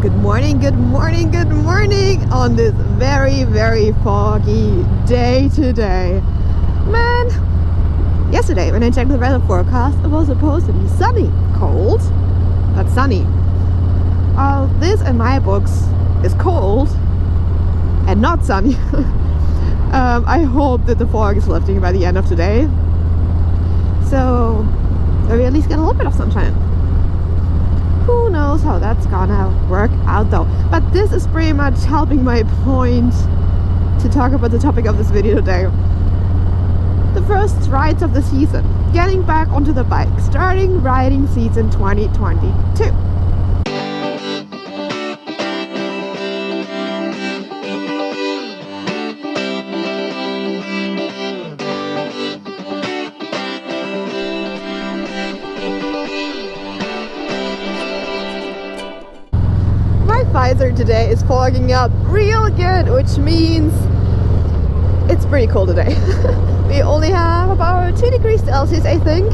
Good morning, good morning, good morning on this very, very foggy day today. Man, yesterday when I checked the weather forecast, it was supposed to be sunny. Cold, but sunny. This in my books is cold and not sunny. I hope that the fog is lifting by the end of today. So we at least get a little bit of sunshine. Who knows how that's gonna work out though. But this is pretty much helping my point to talk about the topic of this video today. The first rides of the season. Getting back onto the bike. Starting riding season 2022. Visor today is fogging up real good, which means it's pretty cold today. We only have about 2 degrees Celsius, I think,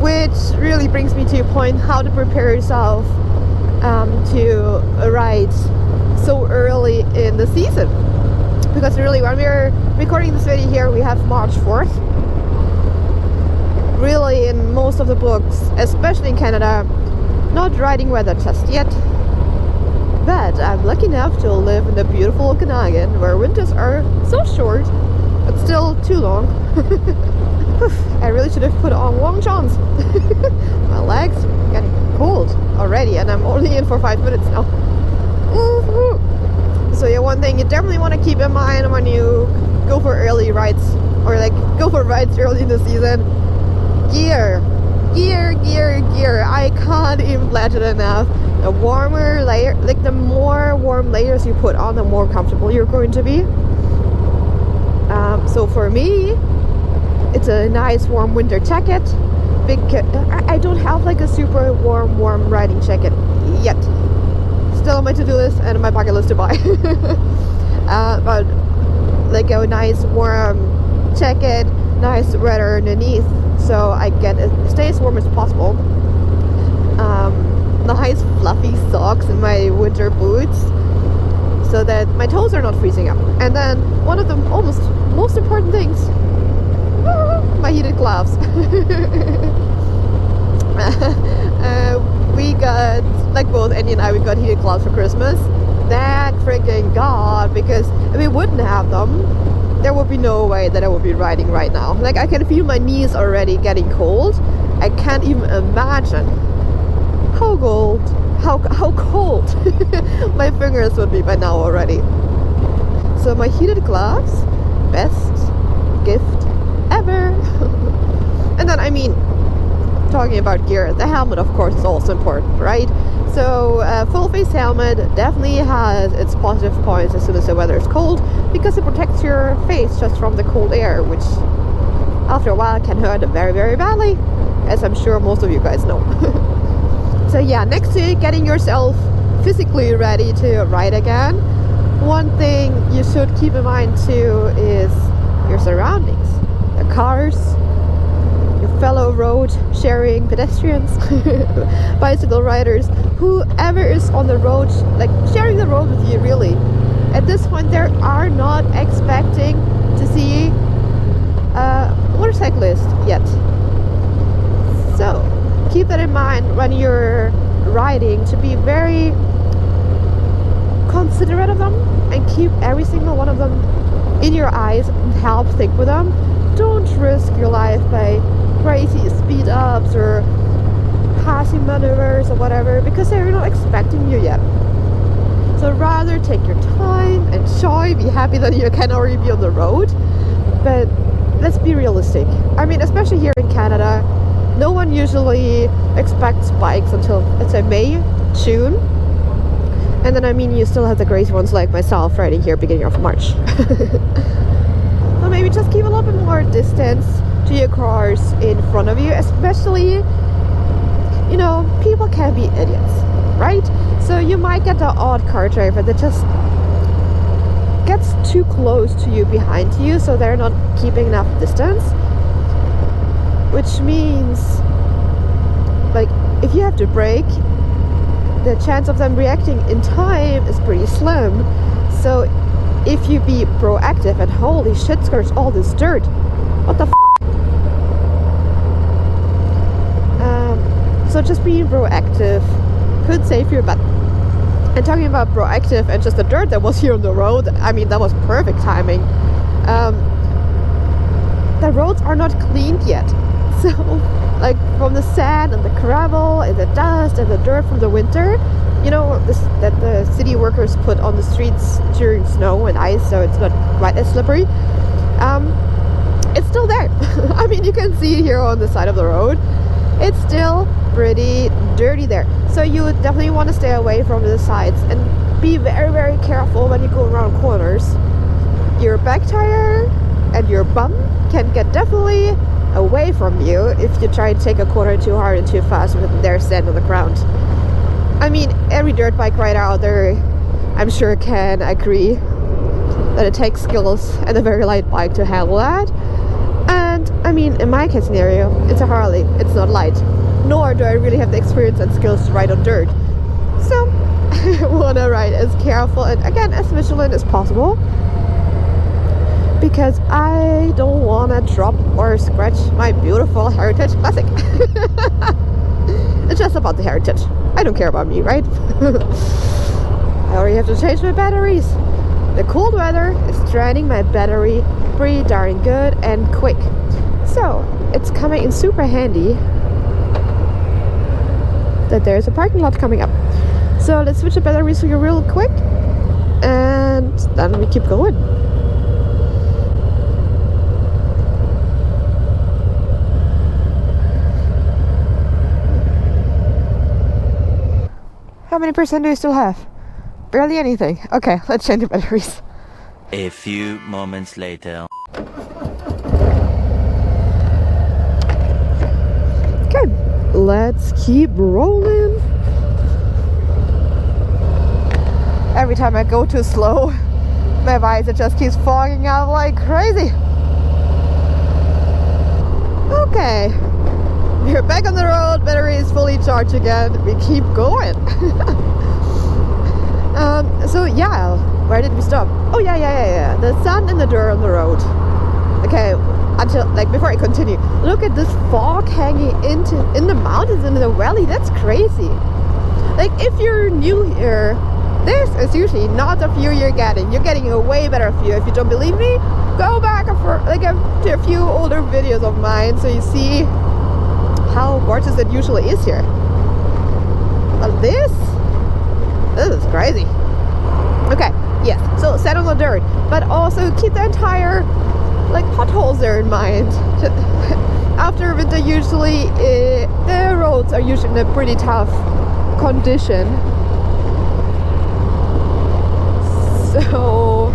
which really brings me to a point how to prepare yourself to ride so early in the season. Because really, when we're recording this video here, we have March 4th. Really, in most of the books, especially in Canada, not riding weather just yet. But I'm lucky enough to live in the beautiful Okanagan, where winters are so short, but still too long. I really should have put on long johns. My legs are getting cold already, and I'm only in for 5 minutes now. So yeah, one thing you definitely want to keep in mind when you go for early rides, or like go for rides early in the season: gear. I can't even pledge it enough. The warmer layer, like the more warm layers you put on, the more comfortable you're going to be. So for me, it's a nice warm winter jacket. I don't have like a super warm riding jacket yet. Still on my to-do list and my bucket list to buy. But like a nice warm jacket, nice sweater underneath, so I get it stay as warm as possible. Nice fluffy socks in my winter boots so that my toes are not freezing up. And then one of the most important things, my heated gloves. We got, like both Andy and I, we got heated gloves for Christmas. Thank freaking God, because if we wouldn't have them, there would be no way that I would be riding right now. Like, I can feel my knees already getting cold. I can't even imagine how cold my fingers would be by now already. So my heated gloves, best gift ever. And then, I mean, talking about gear, the helmet of course is also important, right? So full face helmet definitely has its positive points as soon as the weather is cold, because it protects your face just from the cold air, which after a while can hurt very, very badly, as I'm sure most of you guys know. So yeah, next to getting yourself physically ready to ride again, one thing you should keep in mind too is your surroundings. The cars, your fellow road sharing pedestrians, bicycle riders, whoever is on the road, like sharing the road with you really. At this point, they are not expecting to see a motorcyclist yet. So keep that in mind when you're riding, to be very considerate of them and keep every single one of them in your eyes and help think with them. Don't risk your life by crazy speed ups or passing maneuvers or whatever, because they're not expecting you yet. So rather take your time, enjoy, be happy that you can already be on the road. But let's be realistic. I mean, especially here in Canada, no one usually expects bikes until, let's say, May, June. And then, I mean, you still have the crazy ones like myself riding here beginning of March. So maybe just keep a little bit more distance to your cars in front of you, especially, you know, people can be idiots, right? So you might get the odd car driver that just gets too close to you behind you, so they're not keeping enough distance. Which means, like, if you have to brake, the chance of them reacting in time is pretty slim. So if you be proactive, and holy shit, skirts, all this dirt. What the f? So just being proactive could save your butt. And talking about proactive and just the dirt that was here on the road, I mean, that was perfect timing. The roads are not cleaned yet. So, like, from the sand and the gravel and the dust and the dirt from the winter, you know, that the city workers put on the streets during snow and ice, so it's not quite as slippery. It's still there. I mean, you can see it here on the side of the road. It's still pretty dirty there. So you would definitely want to stay away from the sides and be very, very careful when you go around corners. Your back tire and your bum can get definitely away from you if you try to take a corner too hard and too fast with their sand on the ground. I mean, every dirt bike rider out there, I'm sure, can agree that it takes skills and a very light bike to handle that. And I mean, in my case scenario, it's a Harley, it's not light, nor do I really have the experience and skills to ride on dirt. So I want to ride as careful and again as vigilant as possible, because I don't want to drop or scratch my beautiful Heritage Classic. It's just about the Heritage. I don't care about me, right? I already have to change my batteries. The cold weather is draining my battery pretty darn good and quick. So it's coming in super handy that there's a parking lot coming up. So let's switch the batteries here real quick and then we keep going. How many percent do you still have? Barely anything. Okay, let's change the batteries. A few moments later. Okay, let's keep rolling. Every time I go too slow, my visor just keeps fogging out like crazy. Okay, we're back on the road, battery is fully charged again, we keep going. So yeah, where did we stop? Oh yeah, the sun and the dirt on the road. Okay, until, like, before I continue, look at this fog hanging in the mountains in the valley. That's crazy. Like, if you're new here, this is usually not the view you're getting. You're getting a way better view. If you don't believe me, go back to a few older videos of mine so you see how gorgeous it usually is here. But this is crazy. Okay, yes, so set on the dirt, but also keep the entire, like, potholes there in mind. After winter, usually the roads are usually in a pretty tough condition. So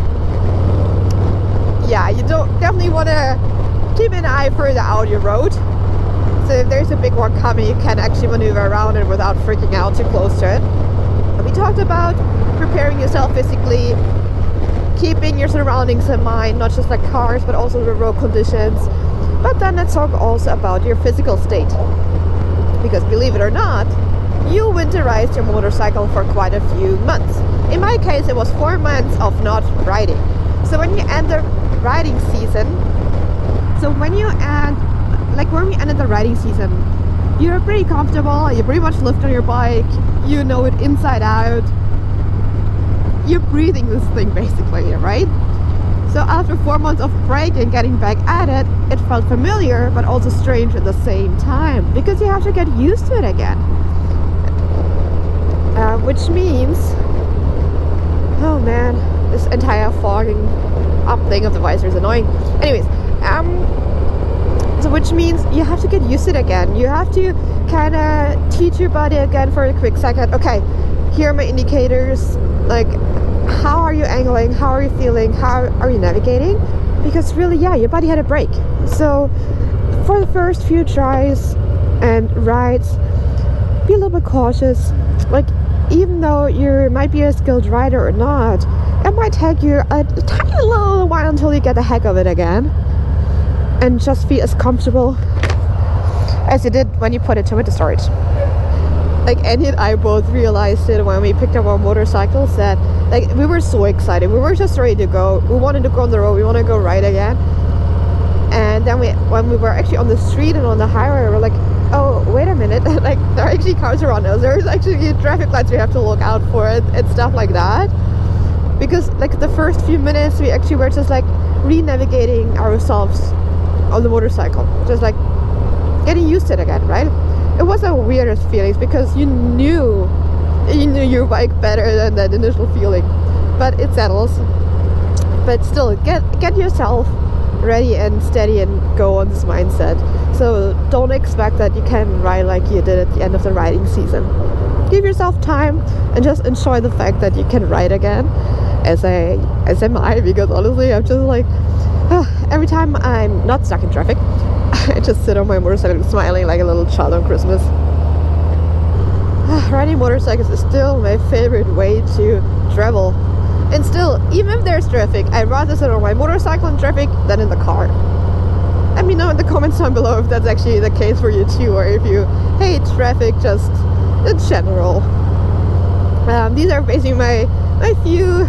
yeah, you definitely want to keep an eye further out your road. So if there's a big one coming, you can actually maneuver around it without freaking out too close to it. And we talked about preparing yourself physically, keeping your surroundings in mind, not just like cars, but also the road conditions. But then let's talk also about your physical state. Because believe it or not, you winterized your motorcycle for quite a few months. In my case, it was 4 months of not riding. So when you end the riding season, when we ended the riding season, you're pretty comfortable, you pretty much lift on your bike, you know it inside out. You're breathing this thing basically, right? So after 4 months of break and getting back at it, it felt familiar but also strange at the same time, because you have to get used to it again. Which means, oh man, this entire fogging up thing of the visor is annoying. Anyways, so which means you have to get used to it again. You have to kind of teach your body again for a quick second. Okay, here are my indicators. Like, how are you angling? How are you feeling? How are you navigating? Because really, yeah, your body had a break. So for the first few tries and rides, be a little bit cautious. Like, even though you might be a skilled rider or not, it might take you a tiny little while until you get the heck of it again and just feel as comfortable as you did when you put it to winter storage. like Andy and I both realized it when we picked up our motorcycles, that like we were so excited. We were just ready to go. We wanted to go on the road. We want to go ride again. And then when we were actually on the street and on the highway, we were like, oh, wait a minute. Like, there are actually cars around us. There's actually traffic lights we have to look out for and stuff like that. Because like the first few minutes, we actually were just like re-navigating ourselves on the motorcycle. Just like getting used to it again, right? It was the weirdest feelings because you knew your bike better than that initial feeling. But it settles. But still, get yourself ready and steady and go on this mindset. So don't expect that you can ride like you did at the end of the riding season. Give yourself time and just enjoy the fact that you can ride again, as am I, because honestly I'm just like every time I'm not stuck in traffic, I just sit on my motorcycle smiling like a little child on Christmas. Riding motorcycles is still my favorite way to travel. And still, even if there's traffic, I'd rather sit on my motorcycle in traffic than in the car. Let me know in the comments down below if that's actually the case for you too, or if you hate traffic just in general. These are basically my few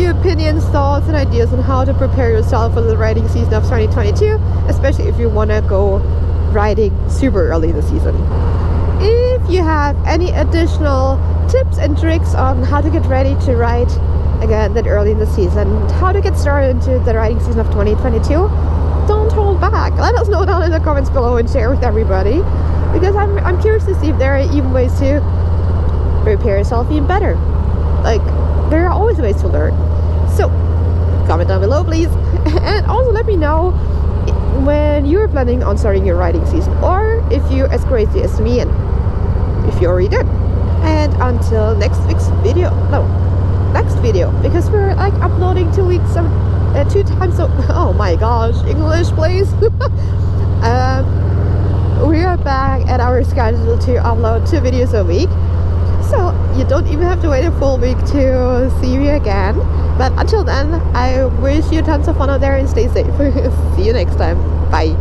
opinions, thoughts, and ideas on how to prepare yourself for the riding season of 2022, especially if you want to go riding super early in the season. If you have any additional tips and tricks on how to get ready to ride again that early in the season, how to get started into the riding season of 2022, don't hold back. Let us know down in the comments below and share with everybody, because I'm curious to see if there are even ways to prepare yourself even better. Like, there are always ways to learn. So comment down below, please. And also let me know when you're planning on starting your riding season, or if you're as crazy as me and if you already did. And until next video, because we're like uploading 2 weeks, 2 times. So, oh my gosh, English please. We are back at our schedule to upload 2 videos a week, so you don't even have to wait a full week to see me again. But until then, I wish you tons of fun out there and stay safe. See you next time. Bye.